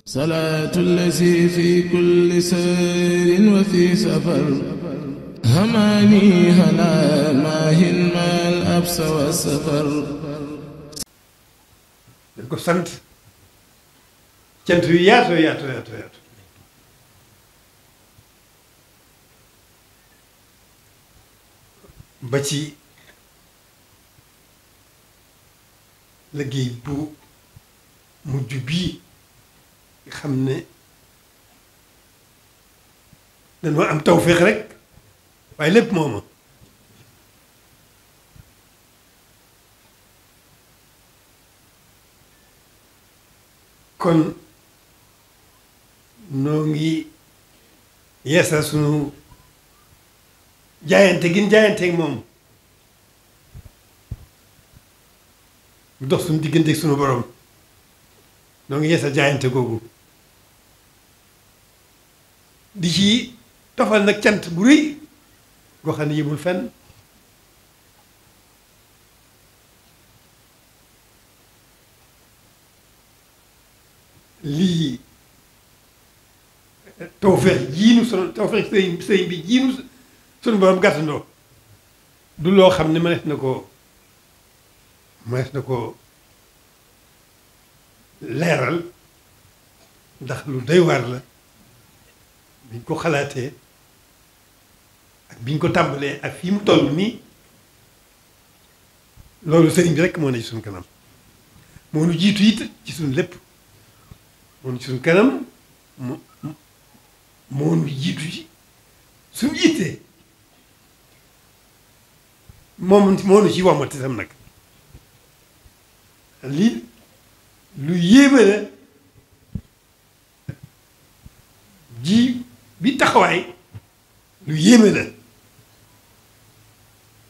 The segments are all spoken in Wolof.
salaatu llazi fi kulli sayrin wa fi safar hamaani halaa maahin maal absa wa safar. dañ ko sant cant yu yaatu yaatu yaatu yaatu ba ci liggéey bu mujj bii nga xam ne dañoo am tawféex rek waaye lépp mooma kon noo ngi yeesal sunu jaayante gin jaayanteeg moom mu dox suñu digganteeg sunu borom noo ngi yeesal jaayante googu di ci tofal nag cant bu rëy goo xam ne yëmul fenn lii tawfeex jiinu sunu tawfeex sëriñ bi jiinu sunu borom gàttandoo du loo xam ne mënees na ko leeral ndax lu doy waar la biñ ko xalaatee ak biñ ko tàmbalee ak fii mu toll nii loolu sëriñ bi rekk moo ne ci suñu kanam moo nu jiitu it ci suñu lépp moo nu ci suñu kanam moo nu jiitu ci suñu yittee moo nu ci wommat itam nag lii lu yéeme la ji bi taxawaay lu yéeme la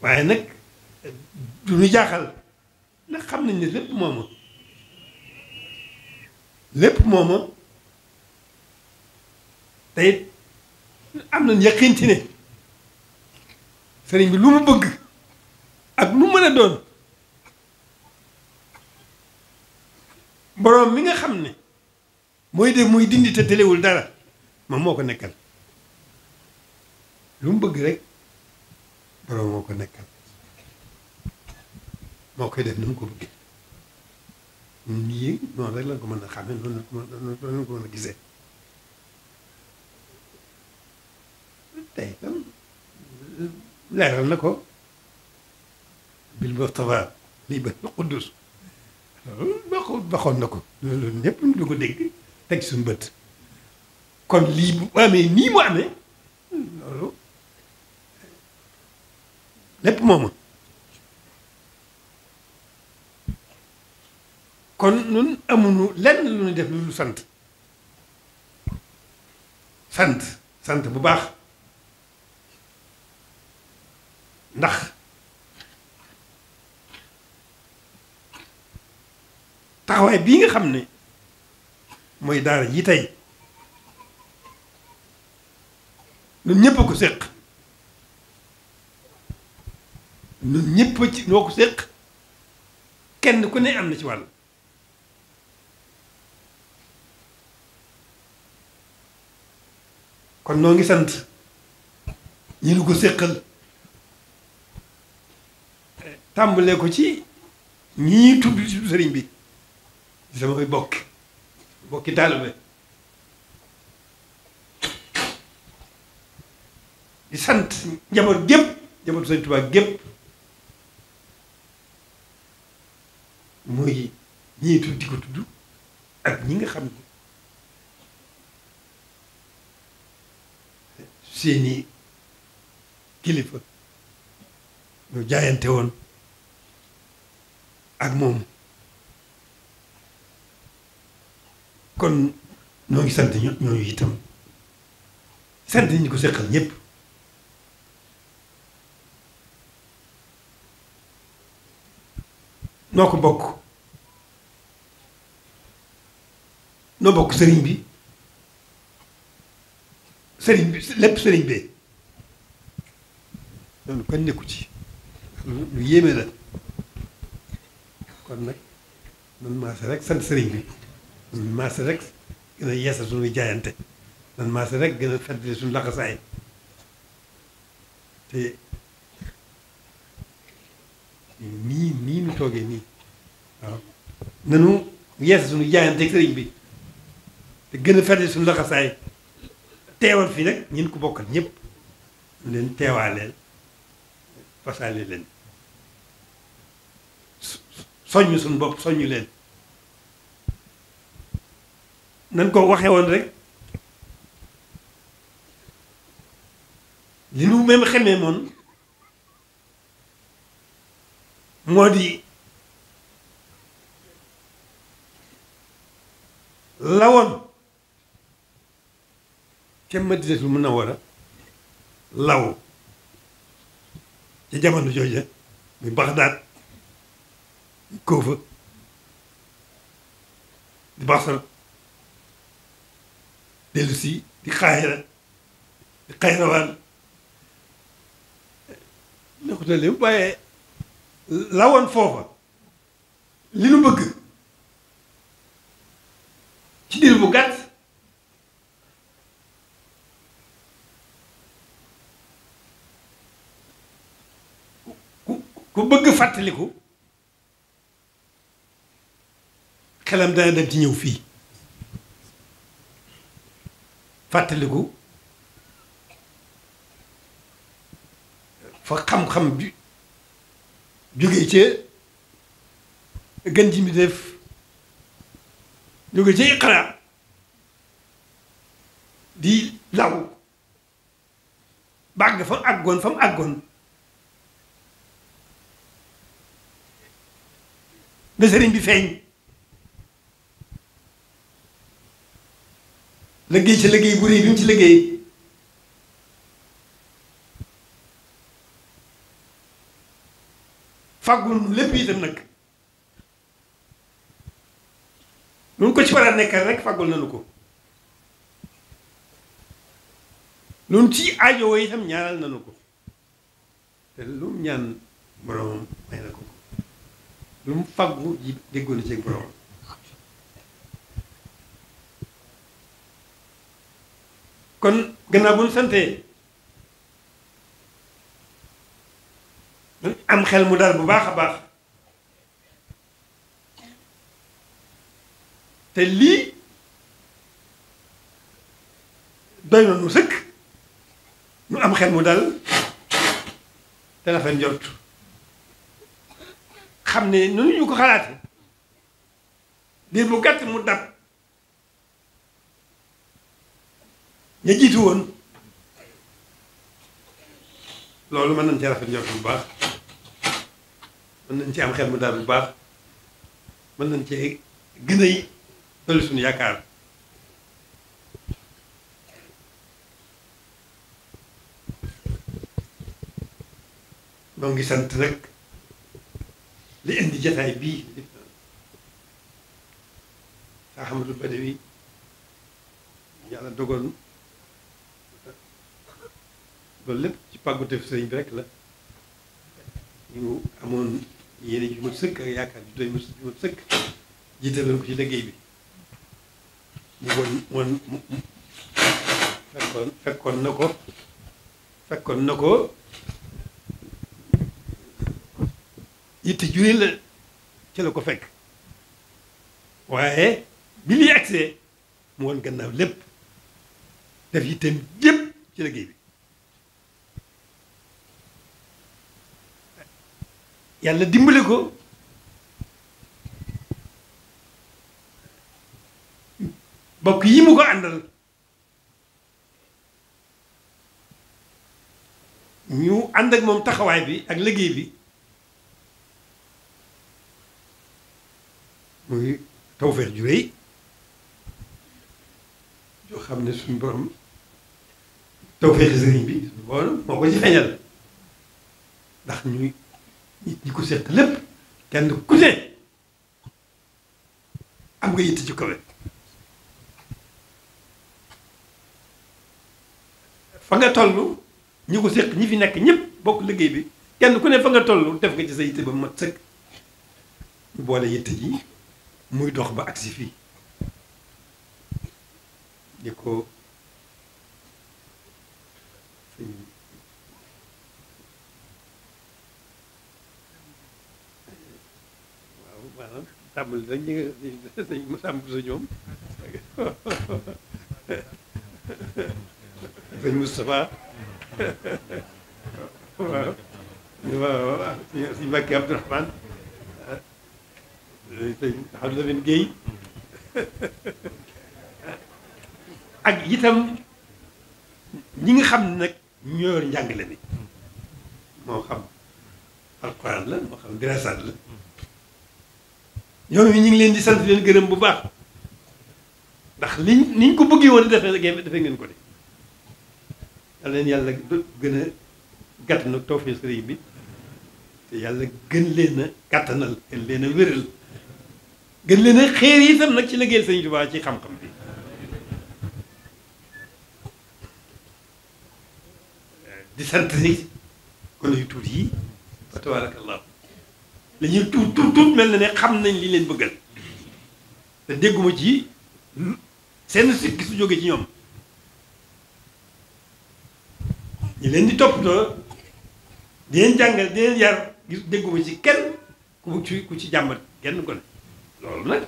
waaye nag du ñu jaaxal ndax xam nañ ne lépp mooma te it am nañ yaqin ci ne sëriñ bi lu mu bëgg ak lu mën a doon boroom mi nga xam ne mooy def muy dindi te telewul dara moom moo ko nekkal lu mu bëgg rek boroom moo ko nekkal moo koy def ni mu ko bëggee ñun ñii noonu rek lañ ko mën a xamee noonu lañ ko mën a gisee tey tam leeral na ko bil Mustafa lii ba Quddus loolu waxoon na ko loolu ñëpp du ko dégg teg suñu bët kon lii bu amee nii mu amee loolu lépp mooma kon nun amuñu lenn lu ñu def lu sant bu baax ndax taxawaay bii nga xam ne mooy daara ji tey ñun ñëpp a ko séq ñun ñëpp ci noo ko séq kenn ku ne am na ci wàll kon noo ngi sant ñi nu ko séqal tàmbalee ko ci ñii tudd ci sëriñ bi samay bokki taalibe di sant njaboot gépp njabootu Sëriñ Tuubaa gépp muy ñii tudd di ko tudd ak ñi nga xam ne seeni kilifa ñu jaayante woon ak moom kon ñoo ngi sant ñooñu itam sant ñi ko seqal ñëpp noo ko bokk noo bokk sëriñ bi lépp sëriñ bee loolu kon nekku ci lu yéeme la kon nag man maase rek sant sëriñ bi man maase rek gën a yeesal suñuy jaayante nan maase rek gën a feddali suñu laxasaay te nii nu toogee nii waaw nanu yeesal suñu jaayante ak sëriñ bi te gën a feddali suñu laxasaay teewal fii nag ñin ko bokkal ñëpp leen teewaaleel fasaale leen soññ suñu bopp soññu leen nan ko waxee woon rek li nu même xamee moon moo di lawoon ca Madinatul Munawwara law ca jamono jooja muy Baxdaad Koofa di Basra dellu si di Xaahira di Xayrawaan ne ko tale waaye lawoon foofa li nu bëgg ci diir bu gàtt ku bëgg fàttaliku xelam dana dem ci ñëw fii fàttaliku fa xam-xam bi jógee ca gën ji mi def jóge ca Iqra di law bàgg fa mu àggoon ba sëriñ bi feeñ liggéey ci liggéey bu rëy bi mu ci liggéey fàggul lépp itam nag lu ko ci war a nekkal rek fàggul nañu ko lu ci aajowoo itam ñaanal nañu ko te lu mu ñaan boromam may na ko lu mu fàggu ji déggoon na ci boromam kon gannaaw bu ñu santee am xel mu dal bu baax a baax te lii doy na nu sëkk nu am xel mu dal te rafet njort xam ne nu ñu ko xalaate diir bu gàtt mu dab ña jiitu woon loolu mën nañ ci rafet njort bu baax mën nañ ci am xel mu daal bu baax mën nañ ci gën a dolli suñu yaakaar noo ngi sant rek li indi jataay bii Cheikh Ahmadou Badawi yàlla dogal loolu lépp ci pàgguteef sëriñ bi rek la ñu amoon yéene ju mat sëkk ak yaakaar ju doy ju mat sëkk jiitaloon ko ci liggéey bi mu fekkoon na ko yitte jure la ci la ko fekk waaye bi liy agsee mu woon gannaaw lépp def yitteem yépp ci liggéey bi yàlla dimbale ko bokk yi mu ko àndal ñu ànd ak moom taxawaay bi ak liggéey bi muy tawfeex ju rëy yoo xam ne suñu borom tawfeexi sëriñ bi suñu borom moo ko ci feeñal ndax ñuy nit ñi ko seq lépp kenn ku ne am nga yitte ci kawe fa nga toll ñi ko seq ñi fi nekk ñëpp bokk liggéey bi kenn ku ne fa nga toll def nga ci sa yitte ba mat sëkk ñu boole yitte ji muy dox ba agsi fii di ko sëñ waaw maanaam tàmbali rek ñi nga sëñ mu sàmm sa ñoom sëñ Moustapha waaw waaw sëñ Mbacke Abdourahmane sëñ Abdou Lamine Guèye ak itam ñi nga xam ne nag ñoo yor njàngale mi moo xam alquran la moo xam dirasaat la ñoom ñu ngi leen di sant leen gërëm bu baax ndax niñ ko bëggee woon defee ngeen ko de yàlla leen yàlla gën a gàtt nag tawfeex sëriñ bi te yàlla gën leen a kàttanal gën leen a wéral gën leen a xeer itam nag ci liggéeyal Sëriñ Tuubaa ci xam-xam bi di sant ni kon yu tuut yi fa tabaarakallah la ñuy tuut mel na ne xam nañ li leen bëggal te dégguma ci seen sikki su jóge ci ñoom ñi leen di toppatoo di leen jàngal di leen yar gis dégguma ci kenn ku ci jàmbat kenn ko ne loolu nag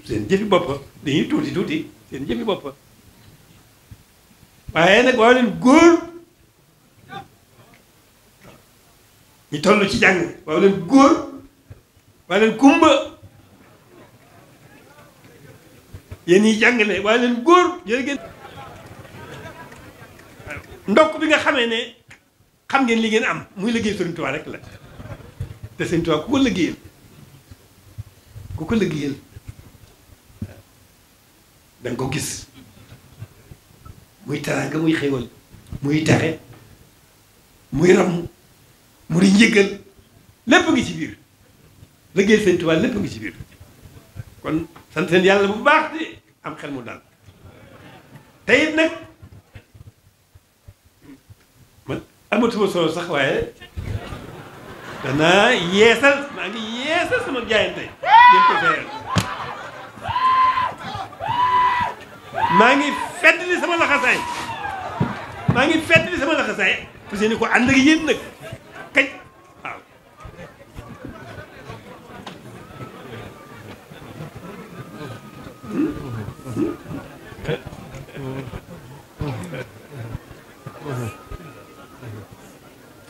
seen jëfi bopp dañuy tuuti seen jëfi bopp waaye nag waaw leen góor ñu toll ci jàng waaw leen góor waaw leen kumba yéen ñiy jàngale waaw leen góor jërëgéen ndokk bi nga xamee ne xam ngeen li ngeen am muy liggéey Sëriñ Tuubaa rek la te Sëriñ Tuubaa ku ko liggéeyal da nga ko gis muy teraanga muy xéwal muy taxe muy ram muy njëggal lépp ngi ci biir liggéey Sëriñ Tuubaa lépp ngi ci biir kon sant leen yàlla bu baax de am xel mu daal te it nag man amatuma solo sax waaye danaa yeesal maa ngi yeesal sama jaayante ngeen ko feeral maa ngi feddali sama laxasaay parce que ni ko ànd ak yéen nag kañ waaw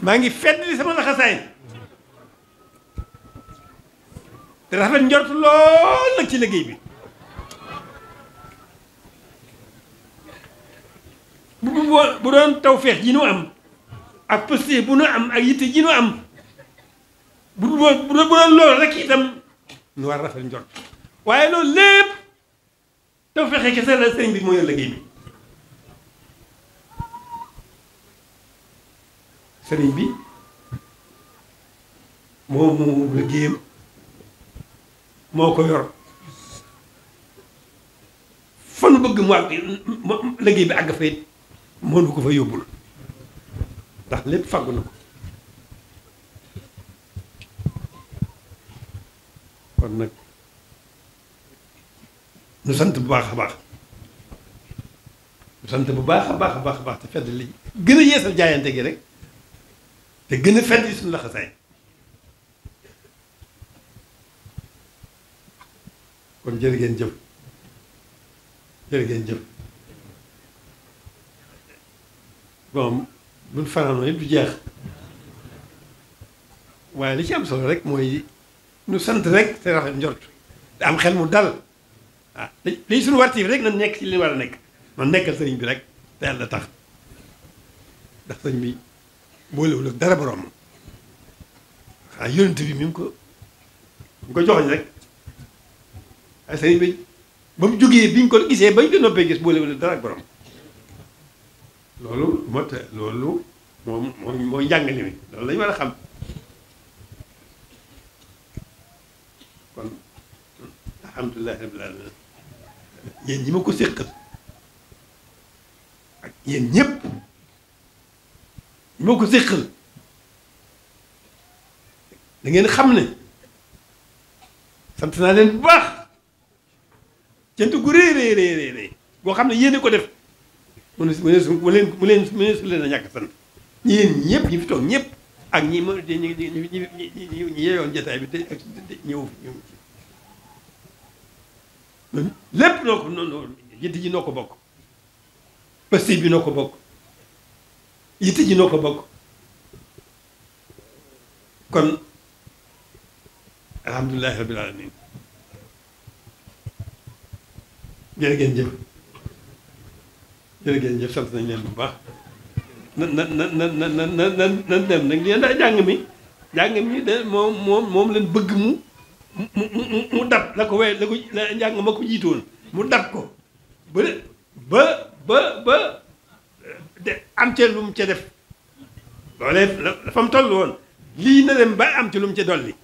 maa ngi feddali sama laxasaay te rafet njort lool nag ci liggéey bi bu doon tawfeex ji nu am ak pëste bu nu am ak yitte ji nu am bu doon loolu rek itam nu war rafet njort waaye loolu lépp tawfeexe kese la sëriñ bi moo yor liggéey bi sëriñ bi moom liggéeyam moo ko yor fa nu bëgg mu àgg liggéey bi àgg fa it mënu ko fa yóbbul ndax lépp fàggu na ko kon nag nu sant bu baax a baax nu sant bu baax a baax a baax a baax te fedd li gën a yeesal jaayante gi rek te gën a fedd li suñu laxasaay kon jërë ngeen jëf bon buñ fanaanoo yëpp du jeex waaye li ci am solo rek mooy nu sant rek te rafet njort te am xel mu dal ah li suñu wartiif rek na nekk ci li war a nekk man nekkal sëriñ bi rek te yàlla tax ndax sëriñ bi boolewul ak dara borom xanaa yonent bi mi mu ko joxoñ rek ay sëriñ bi ba mu jógee bi ñu ko gisee bañ ko noppee gis boolewul ak dara ak borom loolu mooy njàngale mi loolu lañu war a xam kon alhamdulilah rabbil alamin yéen ñi ma ko séqal ak yéen ñëpp ñi ma ko séqal da ngeen xam ne sant naa leen bu baax cant gu rëy boo xam ne yéene ko def mu leen a ñàkk sant yéen ñëpp ñi fi toog ñëpp ak ñi ma ñi yeyoon jotaay bi te ñëw lépp noo ko noonu yitte ji noo ko bokk pasté bi noo ko bokk yitte ji noo ko bokk kon alhamdulilahi rabbil alamin jërë ngeen jëf jërë ngeen jëf sant nañ leen bu baax nan dem nag leen daa jàng mi de moom leen bëgg mu dab la ko la njàng ma ko jiitoon mu dab ko ba de am ca lu mu ca def loolee la fa mu toll woon lii na dem ba am ci lu mu ca dolli